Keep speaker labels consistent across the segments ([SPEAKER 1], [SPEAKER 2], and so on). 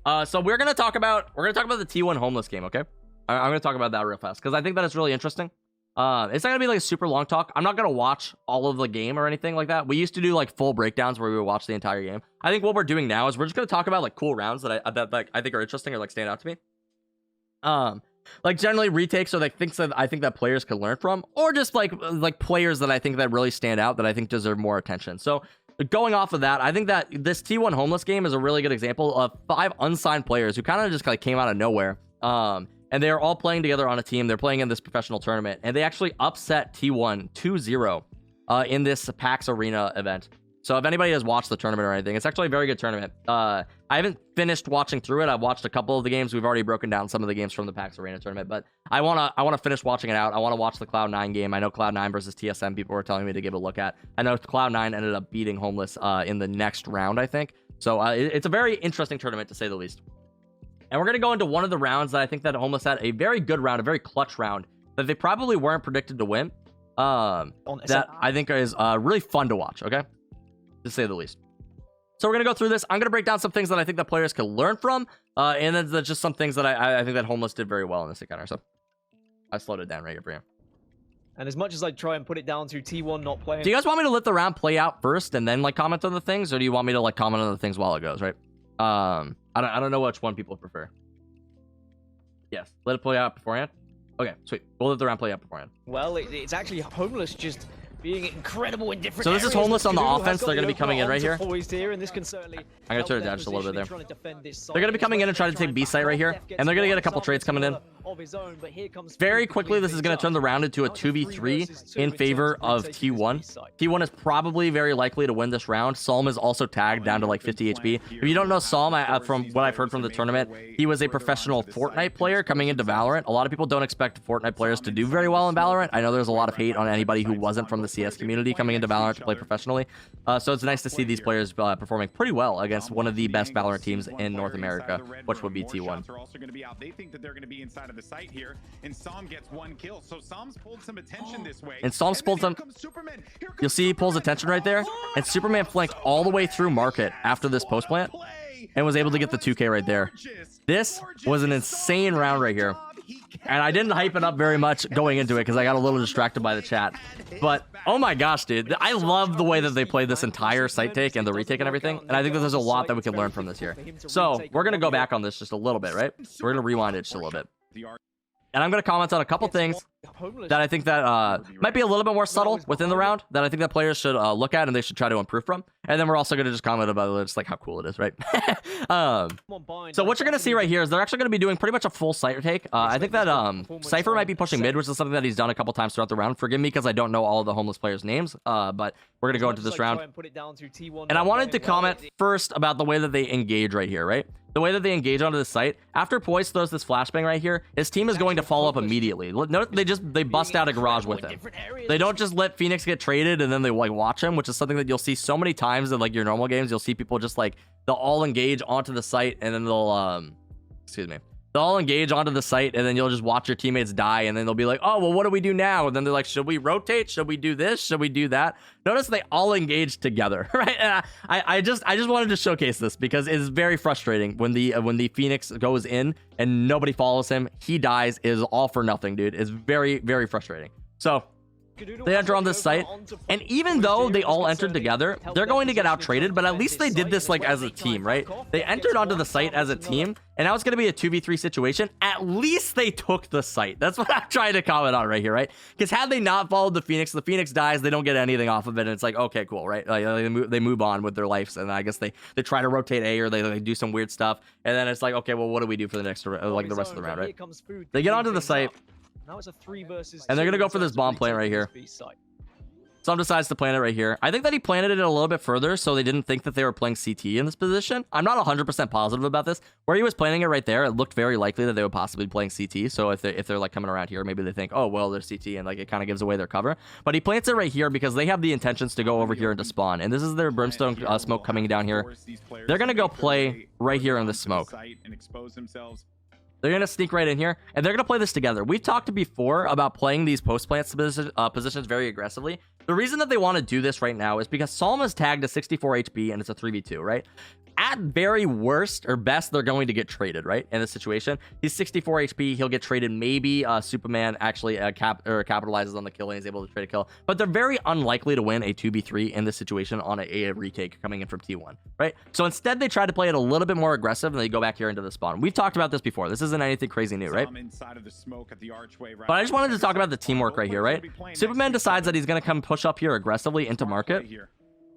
[SPEAKER 1] So we're gonna talk about the T1 homeless game, okay? I'm gonna talk about that real fast because I think that it's really interesting. It's not gonna be like a super long talk. I'm not gonna watch all of the game or anything like that. We used to do like full breakdowns where we would watch the entire game. I think what we're doing now is we're just gonna talk about like cool rounds that I think are interesting or like stand out to me. Like generally retakes or like things that I think that players could learn from, or just like players that I think that really stand out that I think deserve more attention. So going off of that, I think that this T1 homeless game is a really good example of 5 unsigned players who kind of just like came out of nowhere. And they're all playing together on a team. They're playing in this professional tournament, and they actually upset T1 2-0 in this Pax Arena event. So if anybody has watched the tournament or anything, it's actually a very good tournament. I haven't finished watching through it. I've watched a couple of the games. We've already broken down some of the games from the Pax Arena tournament, but I wanna finish watching it out. I want to watch the Cloud9 game. I know Cloud9 versus TSM people were telling me to give a look at. I know Cloud9 ended up beating Homeless in the next round, I think. So it's a very interesting tournament to say the least. And we're going to go into one of the rounds that I think that Homeless had a very good round, a very clutch round that they probably weren't predicted to win. That I think is really fun to watch, okay? To say the least. So we're going to go through this. I'm going to break down some things that I think that players can learn from. And then there's just some things that I think that Homeless did very well in this encounter. So I slowed it down right here for you.
[SPEAKER 2] And as much as I try and put it down to T1 not playing...
[SPEAKER 1] Do you guys want me to let the round play out first and then like comment on the things? Or do you want me to like comment on the things while it goes, right? I don't know which one people prefer. Yes, let it play out beforehand. Okay, sweet. We'll let the round play out beforehand.
[SPEAKER 2] Well, it's actually Homeless just being incredible in different
[SPEAKER 1] So this is Homeless on the offense. They're going to be coming in right here.
[SPEAKER 2] And this can certainly
[SPEAKER 1] I'm going to turn it down just a little bit there. They're going to be coming in and trying to take B site right here. And they're going to get a couple trades coming in. Very quickly, this is going to turn the round into a 2v3 in favor of T1. T1 is probably very likely to win this round. Psalm is also tagged down to like 50 HP. If you don't know Psalm, from what I've heard from the tournament, he was a professional Fortnite player coming into Valorant. A lot of people don't expect Fortnite players to do very well in Valorant. I know there's a lot of hate on anybody who wasn't from the CS community coming into Valorant to play professionally. So it's nice to see these players performing pretty well against one of the best Valorant teams in North America, which would be T1.
[SPEAKER 3] They think that they're going to be inside of the site here, and Psalm gets 1 kill. So Psalm's pulled some attention this way.
[SPEAKER 1] And Psalm's pulled some. You'll see he pulls attention right there. And Supamen flanked all the way through market after this post plant and was able to get the 2K right there. This was an insane round right here. And I didn't hype it up very much going into it because I got a little distracted by the chat. But oh my gosh, dude, I love the way that they played this entire site take and the retake and everything. And I think that there's a lot that we can learn from this here. So we're going to go back on this just a little bit, right? We're going to rewind it just a little bit. And I'm going to comment on a couple things that I think that might be a little bit more subtle within the round that I think that players should look at and they should try to improve from. And then we're also going to just comment about just like how cool it is, right? So what you're going to see right here is they're actually going to be doing pretty much a full site take. I think that Cypher might be pushing mid, which is something that he's done a couple times throughout the round. Forgive me because I don't know all of the Homeless players' names, but we're going to go into this round. And I wanted to comment first about the way that they engage right here, right? The way that they engage onto the site. After Poise throws this flashbang right here, his team is going to follow up immediately. Note they bust out a garage with him. They don't just let Phoenix get traded and then they like watch him, which is something that you'll see so many times in like your normal games. You'll see people just like they'll all engage onto the site and then they'll they'll all engage onto the site and then you'll just watch your teammates die and then they'll be like, oh well, what do we do now? And then they're like, should we rotate? Should we do this? Should we do that? Notice they all engage together, right? And I just wanted to showcase this because it's very frustrating when the Phoenix goes in and nobody follows him. He dies. It is all for nothing, dude. It's very, very frustrating. So they enter on this site, and even though they all entered together, they're going to get out traded, but at least they did this like as a team, right? They entered onto the site as a team, and now it's going to be a 2v3 situation. At least they took the site. That's what I'm trying to comment on right here, right? Because had they not followed the Phoenix dies, they don't get anything off of it, and it's like, okay, cool, right? Like, they move on with their lives, and I guess they try to rotate A, or they do some weird stuff, and then it's like, okay, well, what do we do for the next, like the rest of the round, right? They get onto the site.
[SPEAKER 2] Now it's a 3 versus 2,
[SPEAKER 1] and they're gonna go for this bomb plant right here. Some decides to plant it right here. I think that he planted it a little bit further so they didn't think that they were playing CT in this position. I'm not 100% positive about this. Where he was planting it right there, it looked very likely that they would possibly be playing CT. So if they're like coming around here, maybe they think, oh well, they're CT, and like it kind of gives away their cover. But he plants it right here because they have the intentions to go over here into spawn, and this is their brimstone smoke coming down here. They're gonna go play right here in the smoke. They're going to sneak right in here, and they're going to play this together. We've talked before about playing these post-plant positions very aggressively. The reason that they want to do this right now is because Psalm is tagged to 64 HP, and it's a 3v2, right? at very worst or best, they're going to get traded, right? In this situation, he's 64 HP. He'll get traded. Maybe Supamen actually capitalizes on the kill and is able to trade a kill, but they're very unlikely to win a 2v3 in this situation on a retake coming in from T1, right? So instead, they try to play it a little bit more aggressive and they go back here into the spawn. We've talked about this before. This isn't anything crazy new, right? But I just wanted to talk about the teamwork right here, right? Supamen decides that he's going to come push up here aggressively into market.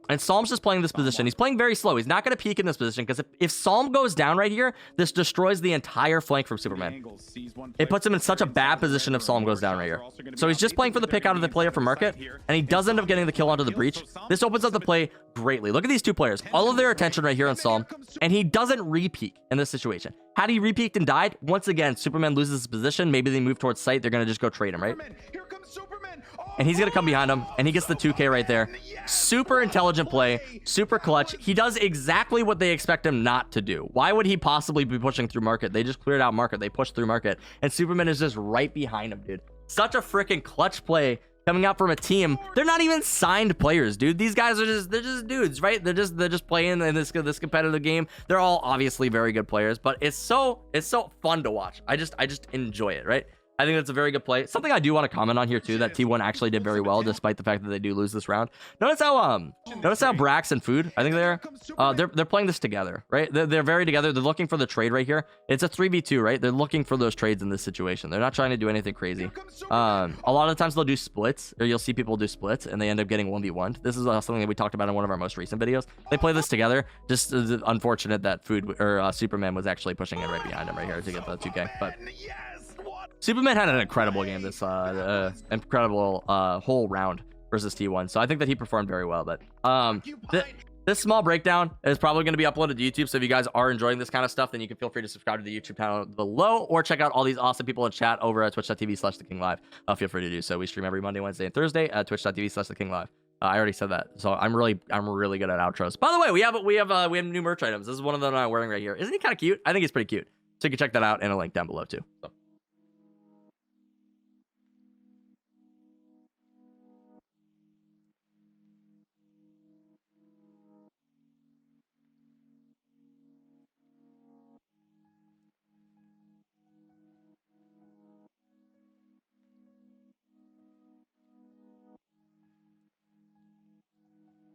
[SPEAKER 1] And Psalm's just playing this position. He's playing very slow. He's not going to peek in this position because if Psalm goes down right here, this destroys the entire flank from Supamen. It puts him in such a bad position if Psalm goes down right here. So he's just playing for the pick out of the player from market, and he does end up getting the kill onto the breach. This opens up the play greatly. Look at these two players. All of their attention right here on Psalm, and he doesn't re-peek in this situation. Had he re-peeked and died, once again, Supamen loses his position. Maybe they move towards site. They're going to just go trade him, right? And he's going to come behind him, and he gets the 2K right there. Super intelligent play, super clutch. He does exactly what they expect him not to do. Why would he possibly be pushing through market? They just cleared out market. They pushed through market, and Supamen is just right behind him, dude. Such a freaking clutch play coming out from a team. They're not even signed players, dude. These guys are they're just dudes, right? They're just playing in this competitive game. They're all obviously very good players, but it's so fun to watch. I just enjoy it, right? I think that's a very good play. Something I do want to comment on here too, that T1 actually did very well, despite the fact that they do lose this round. Notice how Brax and Food, I think they're playing this together, right? They're very together. They're looking for the trade right here. It's a 3v2, right? They're looking for those trades in this situation. They're not trying to do anything crazy. A lot of the times they'll do splits, or you'll see people do splits, and they end up getting 1v1. This is something that we talked about in one of our most recent videos. They play this together. Just unfortunate that Food or Supamen was actually pushing it right behind him right here to get the 2K, but. Supamen had an incredible game this incredible whole round versus T1, so I think that he performed very well. But this small breakdown is probably going to be uploaded to YouTube, so if you guys are enjoying this kind of stuff, then you can feel free to subscribe to the YouTube channel below, or check out all these awesome people in chat over at twitch.tv/thekinglive. Feel free to do so. We stream every Monday, Wednesday, and Thursday at twitch.tv/thekinglive. I already said that, so I'm really good at outros. By the way, we have new merch items. This is one of them I'm wearing right here. Isn't he kind of cute? I think he's pretty cute. So you can check that out in a link down below too. So.